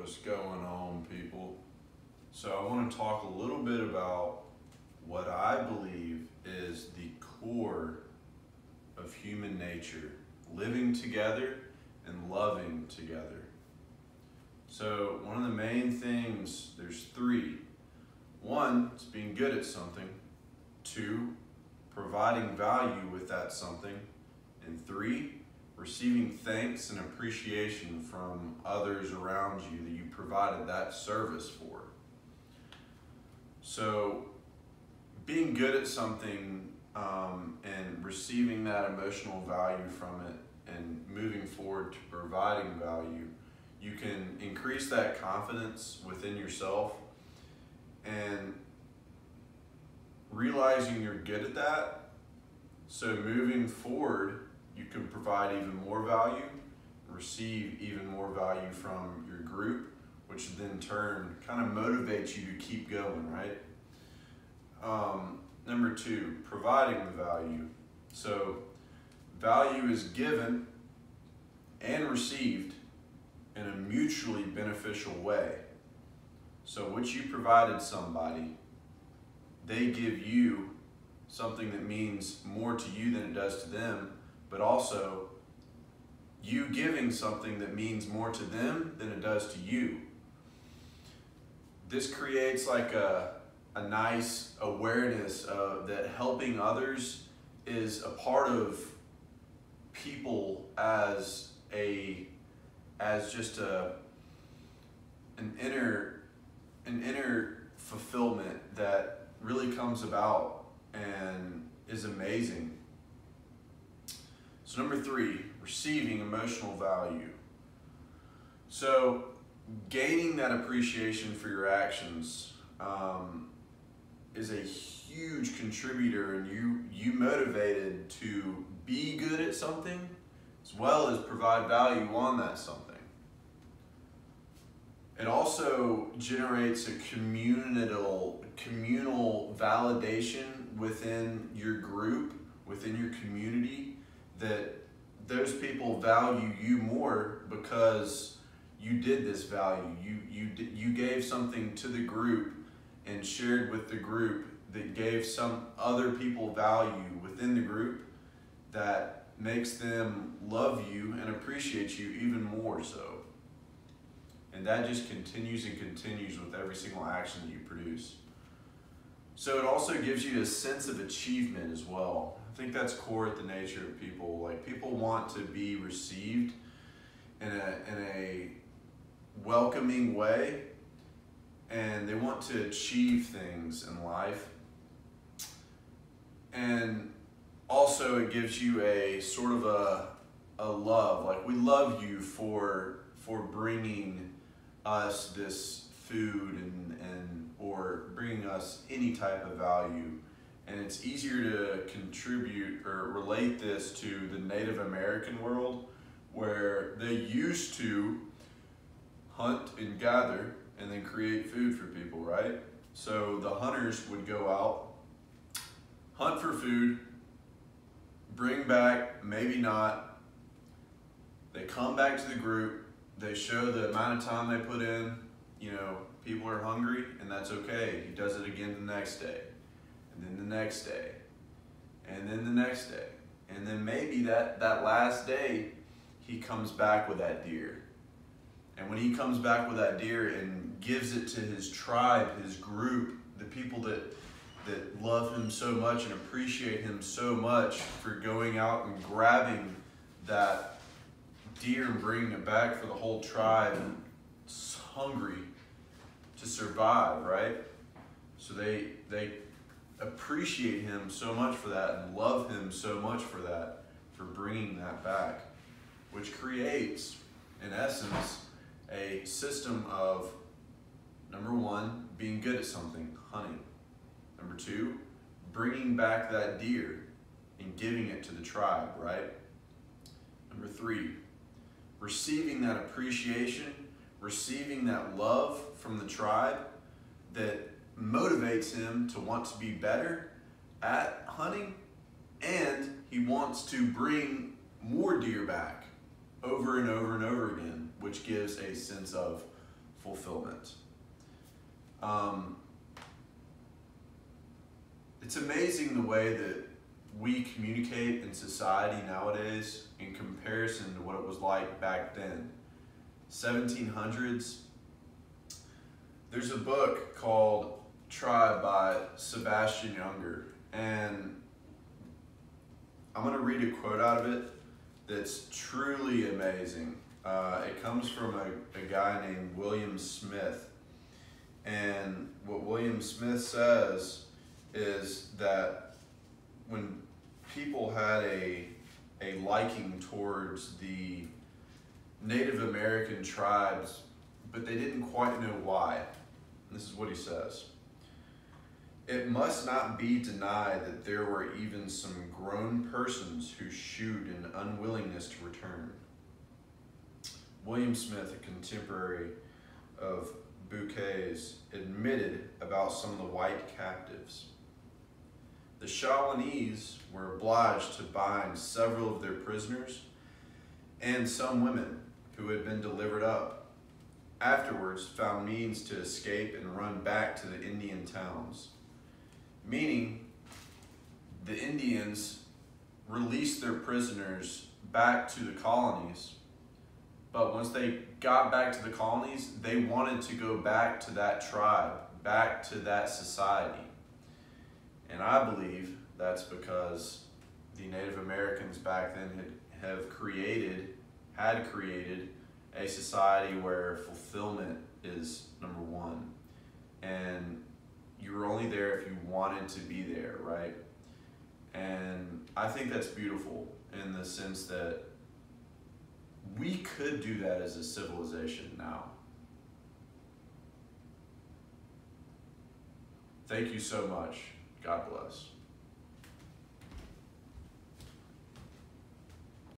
What's going on, people? So I want to talk a little bit about what I believe is the core of human nature, living together and loving together. So one of the main things, there's three. One, it's being good at something. Two, providing value with that something. And three, receiving thanks and appreciation from others around you that you provided that service for. So being good at something and receiving that emotional value from it and moving forward to providing value, you can increase that confidence within yourself and realizing you're good at that. So moving forward, you can provide even more value, receive even more value from your group, which then in turn kind of motivates you to keep going, right? Number two, providing the value. So value is given and received in a mutually beneficial way. So what you provided somebody, they give you something that means more to you than it does to them, but also you giving something that means more to them than it does to you. This creates like a nice awareness of that helping others is a part of people as just an inner fulfillment that really comes about and is amazing. So number three, receiving emotional value. So gaining that appreciation for your actions is a huge contributor, and you motivated to be good at something as well as provide value on that something. It also generates a communal validation within your group, within your community, that those people value you more because you did this value. You gave something to the group and shared with the group that gave some other people value within the group that makes them love you and appreciate you even more so. And that just continues and continues with every single action that you produce. So it also gives you a sense of achievement as well. I think that's core at the nature of people. Like, people want to be received in a welcoming way, and they want to achieve things in life. And also it gives you a sort of a love. Like, we love you for bringing us this food and or bringing us any type of value. And it's easier to contribute or relate this to the Native American world, where they used to hunt and gather and then create food for people, right? So the hunters would go out, hunt for food, bring back, maybe not, they come back to the group, they show the amount of time they put in, people are hungry, and that's okay. He does it again the next day, and then the next day, and then the next day. And then maybe that last day, he comes back with that deer. And when he comes back with that deer and gives it to his tribe, his group, the people that love him so much and appreciate him so much for going out and grabbing that deer and bringing it back for the whole tribe, and it's hungry to survive, right? So they appreciate him so much for that and love him so much for that, for bringing that back, which creates, in essence, a system of, number one, being good at something, hunting. Number two, bringing back that deer and giving it to the tribe, right? Number three, receiving that appreciation, receiving that love from the tribe that motivates him to want to be better at hunting, and he wants to bring more deer back over and over and over again, which gives a sense of fulfillment. It's amazing the way that we communicate in society nowadays in comparison to what it was like back then. 1700s. There's a book called Tribe by Sebastian Junger, and I'm going to read a quote out of it that's truly amazing. It comes from a guy named William Smith, and what William Smith says is that when people had a liking towards the Native American tribes, but they didn't quite know why. This is what he says. It must not be denied that there were even some grown persons who shewed an unwillingness to return. William Smith, a contemporary of Bouquet's, admitted about some of the white captives. The Shawanese were obliged to bind several of their prisoners and some women who had been delivered up. Afterwards found means to escape and run back to the Indian towns. Meaning, the Indians released their prisoners back to the colonies, but once they got back to the colonies, they wanted to go back to that tribe, back to that society. And I believe that's because the Native Americans back then had created a society where fulfillment is number one. And you were only there if you wanted to be there, right? And I think that's beautiful in the sense that we could do that as a civilization now. Thank you so much. God bless.